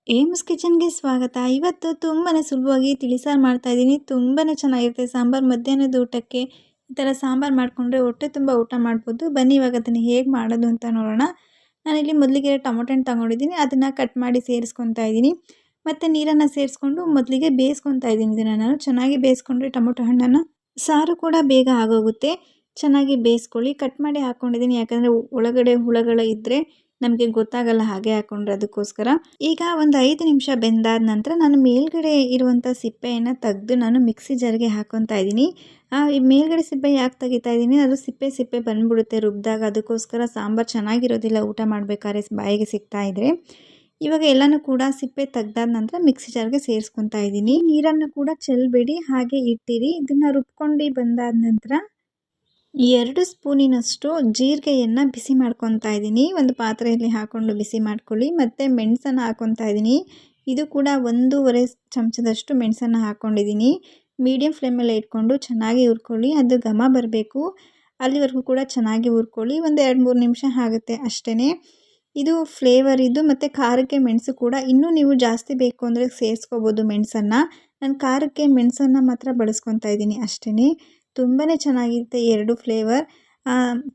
AIIMS ಕಿಚನ್‌ಗೆ ಸ್ವಾಗತ. ಇವತ್ತು ತುಂಬಾನೇ ಸುಲಭವಾಗಿ ತಿಳಿಸಾರು ಮಾಡ್ತಾಯಿದ್ದೀನಿ. ತುಂಬಾನೇ ಚೆನ್ನಾಗಿರುತ್ತೆ ಸಾಂಬಾರು. ಮಧ್ಯಾಹ್ನದ ಊಟಕ್ಕೆ ಈ ಥರ ಸಾಂಬಾರು ಮಾಡಿಕೊಂಡ್ರೆ ಹೊಟ್ಟೆ ತುಂಬ ಊಟ ಮಾಡ್ಬೋದು. ಬನ್ನಿ ಇವಾಗ ಅದನ್ನು ಹೇಗೆ ಮಾಡೋದು ಅಂತ ನೋಡೋಣ. ನಾನಿಲ್ಲಿ ಮೊದಲಿಗೆ ಟೊಮೊಟೊ ಹಣ್ಣು ತಗೊಂಡಿದ್ದೀನಿ. ಅದನ್ನು ಕಟ್ ಮಾಡಿ ಸೇರಿಸ್ಕೊತಾ ಇದ್ದೀನಿ. ಮತ್ತು ನೀರನ್ನು ಸೇರಿಸ್ಕೊಂಡು ಮೊದಲಿಗೆ ಬೇಯಿಸ್ಕೊತಾ ಇದ್ದೀನಿ. ಇದನ್ನು ನಾನು ಚೆನ್ನಾಗಿ ಬೇಯಿಸ್ಕೊಂಡ್ರೆ ಟೊಮೊಟೊ ಹಣ್ಣನ್ನು ಸಾರು ಕೂಡ ಬೇಗ ಆಗೋಗುತ್ತೆ. ಚೆನ್ನಾಗಿ ಬೇಯಿಸ್ಕೊಳ್ಳಿ. ಕಟ್ ಮಾಡಿ ಹಾಕ್ಕೊಂಡಿದ್ದೀನಿ, ಯಾಕಂದರೆ ಒಳಗಡೆ ಹುಳಗಳು ಇದ್ದರೆ ನಮಗೆ ಗೊತ್ತಾಗಲ್ಲ ಹಾಗೆ ಹಾಕ್ಕೊಂಡ್ರೆ, ಅದಕ್ಕೋಸ್ಕರ. ಈಗ ಒಂದು 5 ನಿಮಿಷ ಬೆಂದಾದ ನಂತರ ನಾನು ಮೇಲ್ಗಡೆ ಇರುವಂಥ ಸಿಪ್ಪೆಯನ್ನು ತೆಗೆದು ನಾನು ಮಿಕ್ಸಿ ಜಾರ್ಗೆ ಹಾಕ್ಕೊತಾ ಇದ್ದೀನಿ. ಈ ಮೇಲ್ಗಡೆ ಸಿಪ್ಪೆ ಯಾಕೆ ತೆಗಿತಾ ಇದ್ದೀನಿ, ಅದು ಸಿಪ್ಪೆ ಬಂದುಬಿಡುತ್ತೆ ರುಬ್ಬಿದಾಗ. ಅದಕ್ಕೋಸ್ಕರ ಸಾಂಬಾರು ಚೆನ್ನಾಗಿರೋದಿಲ್ಲ ಊಟ ಮಾಡಬೇಕಾದ್ರೆ ಬಾಯಿಗೆ ಸಿಗ್ತಾ ಇದ್ದರೆ. ಇವಾಗ ಎಲ್ಲನೂ ಕೂಡ ಸಿಪ್ಪೆ ತೆಗ್ದಾದ ನಂತರ ಮಿಕ್ಸಿ ಜಾರ್ಗೆ ಸೇರಿಸ್ಕೊತಾ ಇದ್ದೀನಿ. ನೀರನ್ನು ಕೂಡ ಚೆಲ್ಲಬೇಡಿ, ಹಾಗೆ ಇಟ್ಟಿರಿ. ಇದನ್ನು ರುಬ್ಕೊಂಡು ಬಂದಾದ ನಂತರ 2 ಸ್ಪೂನಿನಷ್ಟು ಜೀರಿಗೆಯನ್ನು ಬಿಸಿ ಮಾಡ್ಕೊತಾ ಇದ್ದೀನಿ. ಒಂದು ಪಾತ್ರೆಯಲ್ಲಿ ಹಾಕ್ಕೊಂಡು ಬಿಸಿ ಮಾಡ್ಕೊಳ್ಳಿ. ಮತ್ತು ಮೆಣಸನ್ನು ಹಾಕ್ಕೊತಾ ಇದ್ದೀನಿ. ಇದು ಕೂಡ 1.5 ಚಮಚದಷ್ಟು ಮೆಣಸನ್ನು ಹಾಕ್ಕೊಂಡಿದ್ದೀನಿ. ಮೀಡಿಯಮ್ ಫ್ಲೇಮಲ್ಲಿ ಇಟ್ಕೊಂಡು ಚೆನ್ನಾಗಿ ಹುರ್ಕೊಳ್ಳಿ. ಅದು ಘಮ ಬರಬೇಕು, ಅಲ್ಲಿವರೆಗೂ ಕೂಡ ಚೆನ್ನಾಗಿ ಹುರ್ಕೊಳ್ಳಿ. ಒಂದು 2-3 ನಿಮಿಷ ಆಗುತ್ತೆ ಅಷ್ಟೇ. ಇದು ಫ್ಲೇವರ್ ಇದು. ಮತ್ತು ಖಾರಕ್ಕೆ ಮೆಣಸು ಕೂಡ ಇನ್ನೂ ನೀವು ಜಾಸ್ತಿ ಬೇಕು ಅಂದರೆ ಸೇರಿಸ್ಕೋಬೋದು ಮೆಣಸನ್ನು. ನಾನು ಖಾರಕ್ಕೆ ಮೆಣಸನ್ನು ಮಾತ್ರ ಬಳಸ್ಕೊತಾ ಇದ್ದೀನಿ ಅಷ್ಟೇ. ತುಂಬಾ ಚೆನ್ನಾಗಿರುತ್ತೆ 2 ಫ್ಲೇವರ್.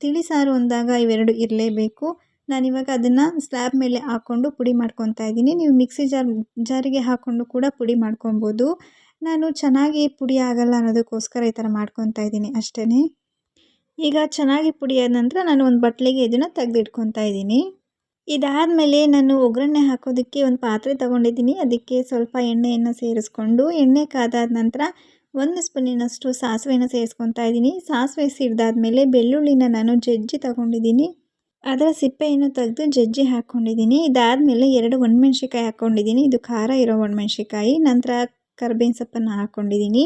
ತಿಳಿಸಾರು ಅಂದಾಗ ಇವೆರಡು ಇರಲೇಬೇಕು. ನಾನಿವಾಗ ಅದನ್ನು ಸ್ಲ್ಯಾಬ್ ಮೇಲೆ ಹಾಕ್ಕೊಂಡು ಪುಡಿ ಮಾಡ್ಕೊತಾ ಇದ್ದೀನಿ. ನೀವು ಮಿಕ್ಸಿ ಜಾರಿಗೆ ಹಾಕ್ಕೊಂಡು ಕೂಡ ಪುಡಿ ಮಾಡ್ಕೊಬೋದು. ನಾನು ಚೆನ್ನಾಗಿ ಪುಡಿ ಆಗಲ್ಲ ಅನ್ನೋದಕ್ಕೋಸ್ಕರ ಈ ಥರ ಮಾಡ್ಕೊತಾ ಇದ್ದೀನಿ ಅಷ್ಟೇ. ಈಗ ಚೆನ್ನಾಗಿ ಪುಡಿ ಆದ ನಂತರ ನಾನು ಒಂದು ಬಟ್ಲಿಗೆ ಇದನ್ನು ತೆಗೆದಿಟ್ಕೊತಾ ಇದ್ದೀನಿ. ಇದಾದಮೇಲೆ ನಾನು ಒಗ್ಗರಣೆ ಹಾಕೋದಕ್ಕೆ ಒಂದು ಪಾತ್ರೆ ತೊಗೊಂಡಿದ್ದೀನಿ. ಅದಕ್ಕೆ ಸ್ವಲ್ಪ ಎಣ್ಣೆಯನ್ನು ಸೇರಿಸ್ಕೊಂಡು, ಎಣ್ಣೆ ಕಾದಾದ ನಂತರ 1 ಸ್ಪೂನಿನಷ್ಟು ಸಾಸಿವೆನ ಸೇರಿಸ್ಕೊತಾ ಇದ್ದೀನಿ. ಸಾಸಿವೆ ಸಿಡ್ದಾದ್ಮೇಲೆ ಬೆಳ್ಳುಳ್ಳಿನ ನಾನು ಜಜ್ಜಿ ತೊಗೊಂಡಿದ್ದೀನಿ. ಅದರ ಸಿಪ್ಪೆಯನ್ನು ತೆಗೆದು ಜಜ್ಜಿ ಹಾಕ್ಕೊಂಡಿದ್ದೀನಿ. ಇದಾದಮೇಲೆ 2 ಒಣಮೆಣ್ಸಿಕಾಯಿ ಹಾಕ್ಕೊಂಡಿದ್ದೀನಿ. ಇದು ಖಾರ ಇರೋ ಒಣಮೆಣ್ಸಿಕಾಯಿ. ನಂತರ ಕರಿಬೇವಿನ ಸೊಪ್ಪನ್ನು ಹಾಕ್ಕೊಂಡಿದ್ದೀನಿ.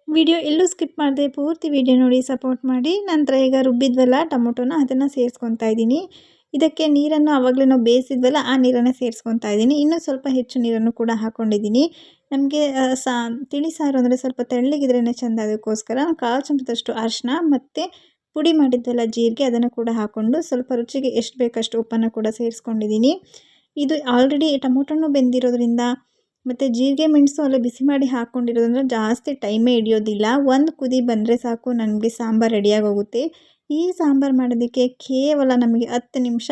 ವಿಡಿಯೋ ಎಲ್ಲೂ ಸ್ಕಿಪ್ ಮಾಡದೆ ಪೂರ್ತಿ ವಿಡಿಯೋ ನೋಡಿ ಸಪೋರ್ಟ್ ಮಾಡಿ. ನಂತರ ಈಗ ರುಬ್ಬಿದ್ವಲ್ಲ ಟೊಮೊಟೊನ, ಅದನ್ನು ಸೇರಿಸ್ಕೊತಾ ಇದ್ದೀನಿ. ಇದಕ್ಕೆ ನೀರನ್ನು ಆವಾಗಲೇ ನಾವು ಬೇಯಿಸಿದ್ವಲ್ಲ, ಆ ನೀರನ್ನು ಸೇರಿಸ್ಕೊತಾ ಇದ್ದೀನಿ. ಇನ್ನೂ ಸ್ವಲ್ಪ ಹೆಚ್ಚು ನೀರನ್ನು ಕೂಡ ಹಾಕ್ಕೊಂಡಿದ್ದೀನಿ. ನಮಗೆ ತಿಳಿಸಾರು ಅಂದರೆ ಸ್ವಲ್ಪ ತೆಳ್ಳಗಿದ್ರೇ ಚೆಂದ. ಅದಕ್ಕೋಸ್ಕರ 1/4 ಚಮಚದಷ್ಟು ಅರಿಶಿನ ಮತ್ತು ಪುಡಿ ಮಾಡಿದ್ವಲ್ಲ ಜೀರಿಗೆ, ಅದನ್ನು ಕೂಡ ಹಾಕ್ಕೊಂಡು ಸ್ವಲ್ಪ ರುಚಿಗೆ ಎಷ್ಟು ಬೇಕಷ್ಟು ಉಪ್ಪನ್ನು ಕೂಡ ಸೇರಿಸ್ಕೊಂಡಿದ್ದೀನಿ. ಇದು ಆಲ್ರೆಡಿ ಟೊಮೊಟೊನೂ ಬೆಂದಿರೋದ್ರಿಂದ ಮತ್ತು ಜೀರಿಗೆ ಮೆಣಸು ಅಲ್ಲೇ ಬಿಸಿ ಮಾಡಿ ಹಾಕ್ಕೊಂಡಿರೋದ್ರಿಂದ ಜಾಸ್ತಿ ಟೈಮೇ ಹಿಡಿಯೋದಿಲ್ಲ. ಒಂದು ಕುದಿ ಬಂದರೆ ಸಾಕು, ನನಗೆ ಸಾಂಬಾರು ರೆಡಿಯಾಗಿ ಹೋಗುತ್ತೆ. ಈ ಸಾಂಬಾರು ಮಾಡೋದಕ್ಕೆ ಕೇವಲ ನಮಗೆ 10 ನಿಮಿಷ,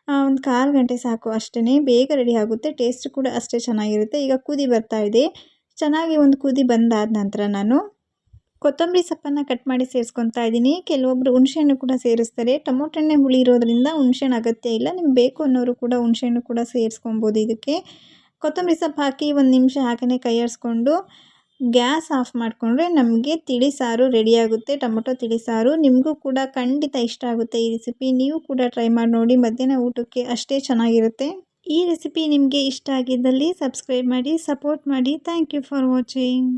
ಒಂದು 1/4 ಗಂಟೆ ಸಾಕು ಅಷ್ಟೇ. ಬೇಗ ರೆಡಿ ಆಗುತ್ತೆ. ಟೇಸ್ಟ್ ಕೂಡ ಅಷ್ಟೇ ಚೆನ್ನಾಗಿರುತ್ತೆ. ಈಗ ಕುದಿ ಬರ್ತಾ ಇದೆ. ಚೆನ್ನಾಗಿ ಒಂದು ಕುದಿ ಬಂದಾದ ನಂತರ ನಾನು ಕೊತ್ತಂಬರಿ ಸೊಪ್ಪನ್ನು ಕಟ್ ಮಾಡಿ ಸೇರಿಸ್ಕೊತಾ ಇದ್ದೀನಿ. ಕೆಲವೊಬ್ಬರು ಹುಣಸೆಹಣ್ಣು ಕೂಡ ಸೇರಿಸ್ತಾರೆ. ಟೊಮೊಟೊ ಹಣ್ಣೆ ಹುಳಿ ಇರೋದ್ರಿಂದ ಹುಣಸೆಹಣ್ಣು ಅಗತ್ಯ ಇಲ್ಲ. ನಿಮ್ಗೆ ಬೇಕು ಅನ್ನೋರು ಕೂಡ ಹುಣಸೆಹಣ್ಣು ಕೂಡ ಸೇರಿಸ್ಕೊಬೋದು. ಇದಕ್ಕೆ ಕೊತ್ತಂಬರಿ ಸೊಪ್ಪು ಹಾಕಿ 1 ನಿಮಿಷ ಹಾಗೆಯೇ ಕೈ ಆಡಿಸ್ಕೊಂಡು ಗ್ಯಾಸ್ ಆಫ್ ಮಾಡಿಕೊಂಡ್ರೆ ನಮಗೆ ತಿಳಿಸಾರು ರೆಡಿಯಾಗುತ್ತೆ. ಟೊಮೊಟೊ ತಿಳಿಸಾರು. ನಿಮಗೂ ಕೂಡ ಖಂಡಿತ ಇಷ್ಟ ಆಗುತ್ತೆ ಈ ರೆಸಿಪಿ. ನೀವು ಕೂಡ ಟ್ರೈ ಮಾಡಿ ನೋಡಿ. ಮಧ್ಯಾಹ್ನ ಊಟಕ್ಕೆ ಅಷ್ಟೇ ಚೆನ್ನಾಗಿರುತ್ತೆ. ಈ ರೆಸಿಪಿ ನಿಮಗೆ ಇಷ್ಟ ಆಗಿದ್ದಲ್ಲಿ ಸಬ್ಸ್ಕ್ರೈಬ್ ಮಾಡಿ, ಸಪೋರ್ಟ್ ಮಾಡಿ. Thank you for watching.